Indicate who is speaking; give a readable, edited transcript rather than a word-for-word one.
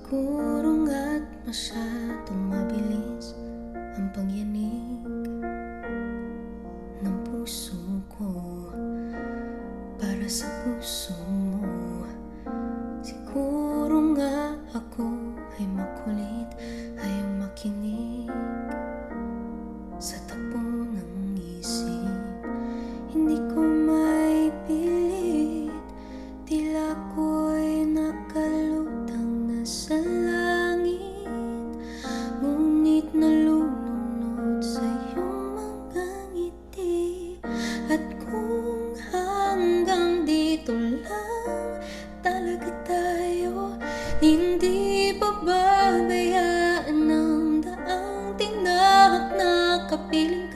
Speaker 1: Siguro nga't masyadong mabilis ang pagyanig ng puso ko para sa puso mo. Siguro nga ako ay makulit, ayaw makinig sa takbo ng isip. Hindi ko maipilit, tila ko'y nakalutang na sa langit, ngunit nalulunod sa iyong mga ngiti. At kung hanggang dito lang talaga tayo, hindi babayaan ng daang tinahak na kapiling